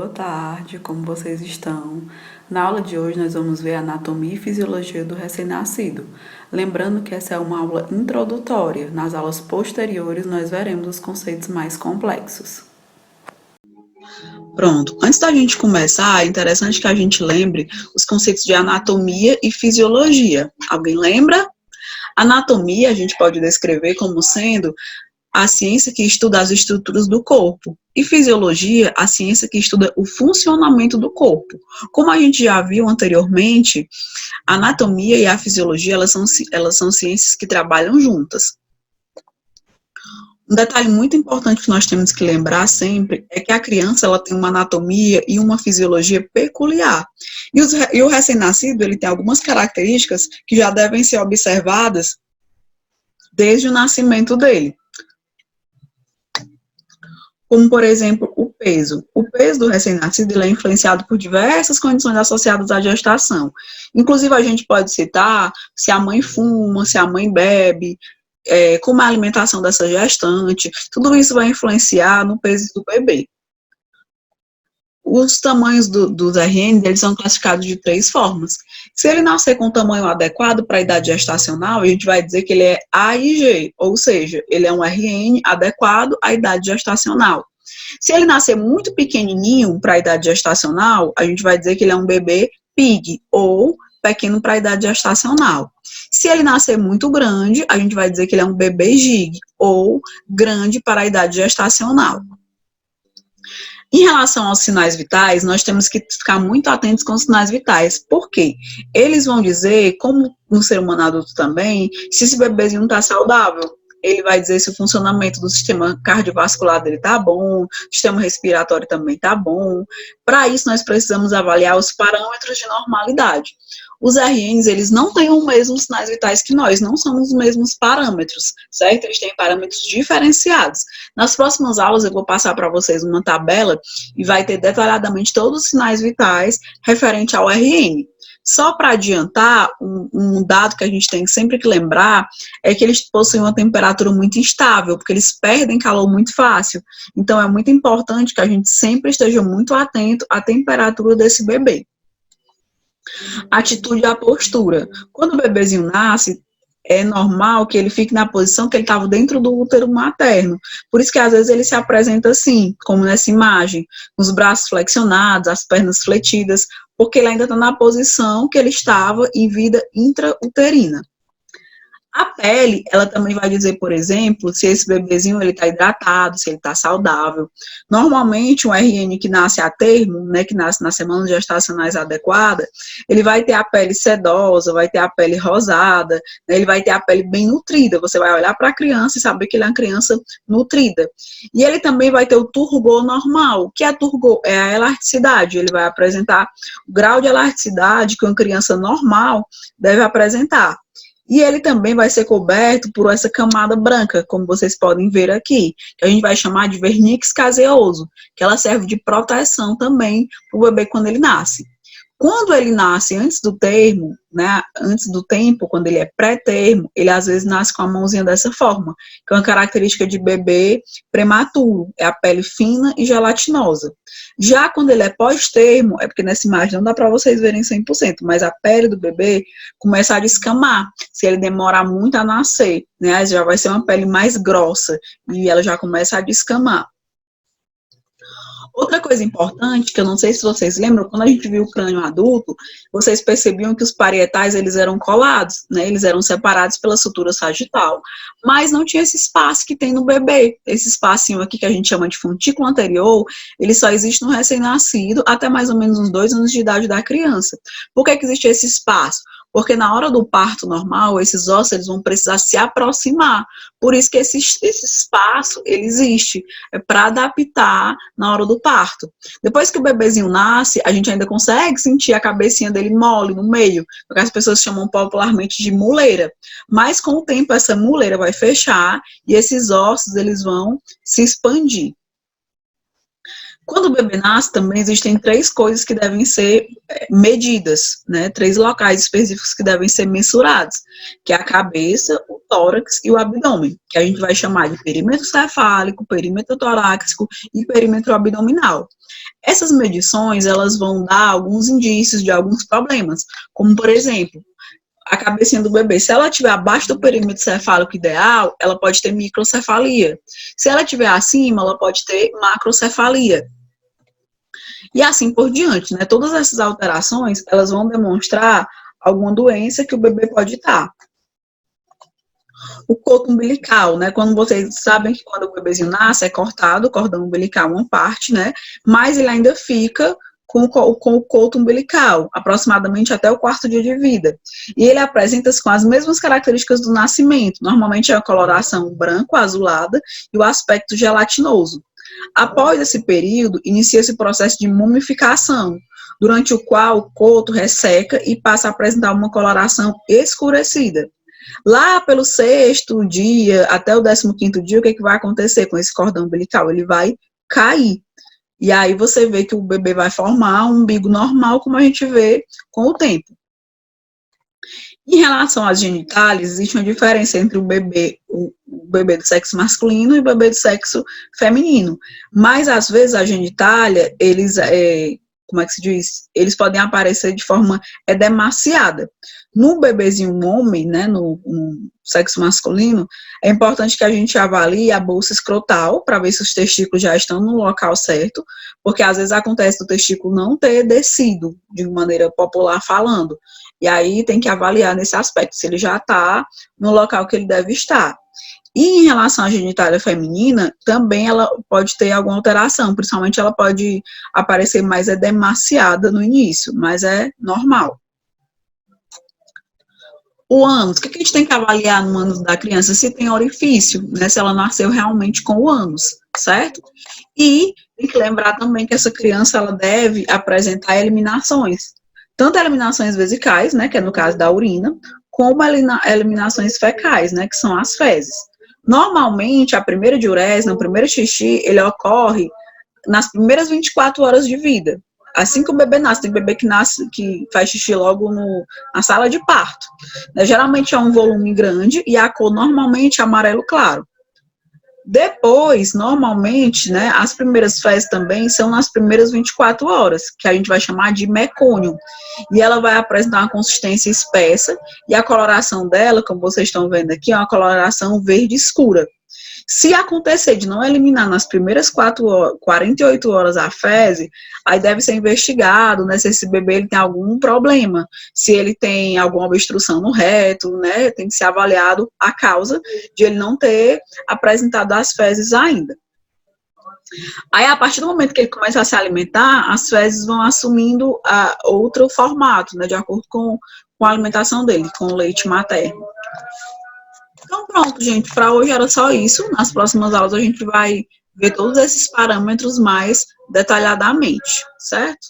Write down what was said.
boa tarde, como vocês estão? Na aula de hoje nós vamos ver a anatomia e fisiologia do recém-nascido. Lembrando que essa é uma aula introdutória, nas aulas posteriores nós veremos os conceitos mais complexos. Pronto, antes da gente começar, é interessante que a gente lembre os conceitos de anatomia e fisiologia. Alguém lembra? Anatomia a gente pode descrever como sendo a ciência que estuda as estruturas do corpo. E fisiologia, a ciência que estuda o funcionamento do corpo. Como a gente já viu anteriormente, a anatomia e a fisiologia, elas são ciências que trabalham juntas. Um detalhe muito importante que nós temos que lembrar sempre é que a criança ela tem uma anatomia e uma fisiologia peculiar. E o recém-nascido ele tem algumas características que já devem ser observadas desde o nascimento dele. Como, por exemplo, o peso. O peso do recém-nascido ele é influenciado por diversas condições associadas à gestação. Inclusive, a gente pode citar se a mãe fuma, se a mãe bebe, como a alimentação dessa gestante. Tudo isso vai influenciar no peso do bebê. Os tamanhos dos RN, eles são classificados de 3 formas. Se ele nascer com o tamanho adequado para a idade gestacional, a gente vai dizer que ele é AIG, ou seja, ele é um RN adequado à idade gestacional. Se ele nascer muito pequenininho para a idade gestacional, a gente vai dizer que ele é um bebê PIG, ou pequeno para a idade gestacional. Se ele nascer muito grande, a gente vai dizer que ele é um bebê GIG, ou grande para a idade gestacional. Em relação aos sinais vitais, nós temos que ficar muito atentos com os sinais vitais. Por quê? Eles vão dizer, como no ser humano adulto também, se esse bebezinho está saudável. Ele vai dizer se o funcionamento do sistema cardiovascular dele está bom, o sistema respiratório também está bom. Para isso, nós precisamos avaliar os parâmetros de normalidade. Os RNs, eles não têm os mesmos sinais vitais que nós, não somos os mesmos parâmetros, certo? Eles têm parâmetros diferenciados. Nas próximas aulas, eu vou passar para vocês uma tabela e vai ter detalhadamente todos os sinais vitais referente ao RN. Só para adiantar, um dado que a gente tem sempre que lembrar é que eles possuem uma temperatura muito instável, porque eles perdem calor muito fácil. Então, é muito importante que a gente sempre esteja muito atento à temperatura desse bebê. Atitude e a postura. Quando o bebezinho nasce, é normal que ele fique na posição que ele estava dentro do útero materno. Por isso que às vezes ele se apresenta assim, como nessa imagem, com os braços flexionados, as pernas fletidas, porque ele ainda está na posição que ele estava em vida intrauterina. A pele, ela também vai dizer, por exemplo, se esse bebezinho ele está hidratado, se ele está saudável. Normalmente, um RN que nasce a termo, né, que nasce nas semanas gestacionais adequadas, ele vai ter a pele sedosa, vai ter a pele rosada, né, ele vai ter a pele bem nutrida. Você vai olhar para a criança e saber que ele é uma criança nutrida. E ele também vai ter o turgor normal. O que é turgor? É a elasticidade. Ele vai apresentar o grau de elasticidade que uma criança normal deve apresentar. E ele também vai ser coberto por essa camada branca, como vocês podem ver aqui, que a gente vai chamar de vernix caseoso, que ela serve de proteção também para o bebê quando ele nasce. Quando ele nasce antes do termo, né, antes do tempo, quando ele é pré-termo, ele às vezes nasce com a mãozinha dessa forma, que é uma característica de bebê prematuro, é a pele fina e gelatinosa. Já quando ele é pós-termo, é porque nessa imagem não dá para vocês verem 100%, mas a pele do bebê começa a descamar, se ele demorar muito a nascer, né, já vai ser uma pele mais grossa e ela já começa a descamar. Outra coisa importante, que eu não sei se vocês lembram, quando a gente viu o crânio adulto, vocês percebiam que os parietais, eles eram colados, né? Eles eram separados pela sutura sagital, mas não tinha esse espaço que tem no bebê. Esse espacinho aqui que a gente chama de funtículo anterior, ele só existe no recém-nascido até mais ou menos uns 2 anos de idade da criança. Por que existe esse espaço? Porque na hora do parto normal, esses ossos eles vão precisar se aproximar. Por isso que esse espaço ele existe, é para adaptar na hora do parto. Depois que o bebezinho nasce, a gente ainda consegue sentir a cabecinha dele mole no meio, porque as pessoas chamam popularmente de muleira. Mas com o tempo essa muleira vai fechar e esses ossos eles vão se expandir. Quando o bebê nasce, também existem 3 coisas que devem ser medidas, né? 3 locais específicos que devem ser mensurados, que é a cabeça, o tórax e o abdômen, que a gente vai chamar de perímetro cefálico, perímetro torácico e perímetro abdominal. Essas medições, elas vão dar alguns indícios de alguns problemas, como, por exemplo, a cabecinha do bebê, se ela estiver abaixo do perímetro cefálico ideal, ela pode ter microcefalia. Se ela estiver acima, ela pode ter macrocefalia. E assim por diante, né? Todas essas alterações, elas vão demonstrar alguma doença que o bebê pode estar. O coto umbilical, né? Quando vocês sabem que quando o bebezinho nasce, é cortado o cordão umbilical, uma parte, né? Mas ele ainda fica com o coto umbilical, aproximadamente até o 4º dia de vida. E ele apresenta-se com as mesmas características do nascimento. Normalmente é a coloração branco-azulada e o aspecto gelatinoso. Após esse período, inicia-se o processo de mumificação, durante o qual o coto resseca e passa a apresentar uma coloração escurecida. Lá pelo 6º dia até o 15º dia, o que vai acontecer com esse cordão umbilical? Ele vai cair. E aí você vê que o bebê vai formar um umbigo normal, como a gente vê com o tempo. Em relação às genitálias, existe uma diferença entre o bebê do sexo masculino e o bebê do sexo feminino. Mas, às vezes, a genitália, como é que se diz? Eles podem aparecer de forma edemaciada. No bebezinho homem, né, no sexo masculino, é importante que a gente avalie a bolsa escrotal para ver se os testículos já estão no local certo, porque às vezes acontece do testículo não ter descido, de maneira popular falando. E aí tem que avaliar nesse aspecto, se ele já está no local que ele deve estar. E em relação à genitália feminina, também ela pode ter alguma alteração, principalmente ela pode aparecer mais edemaciada no início, mas é normal. O ânus, o que a gente tem que avaliar no ânus da criança? Se tem orifício, né? Se ela nasceu realmente com o ânus, certo? E tem que lembrar também que essa criança ela deve apresentar eliminações, tanto eliminações vesicais, né, que é no caso da urina, como eliminações fecais, né, que são as fezes. Normalmente, a primeira diurese, o primeiro xixi, ele ocorre nas primeiras 24 horas de vida. Assim que o bebê nasce, tem bebê que nasce, que faz xixi logo na sala de parto. Né? Geralmente é um volume grande e a cor normalmente é amarelo claro. Depois, normalmente, né, as primeiras fezes também são nas primeiras 24 horas, que a gente vai chamar de mecônio. E ela vai apresentar uma consistência espessa, e a coloração dela, como vocês estão vendo aqui, é uma coloração verde escura. Se acontecer de não eliminar nas primeiras 48 horas a fezes, aí deve ser investigado, né, se esse bebê ele tem algum problema, se ele tem alguma obstrução no reto, né, tem que ser avaliado a causa de ele não ter apresentado as fezes ainda. Aí, a partir do momento que ele começa a se alimentar, as fezes vão assumindo outro formato, né, de acordo com a alimentação dele, com o leite materno. Então, pronto, gente, para hoje era só isso. Nas próximas aulas a gente vai ver todos esses parâmetros mais detalhadamente, certo?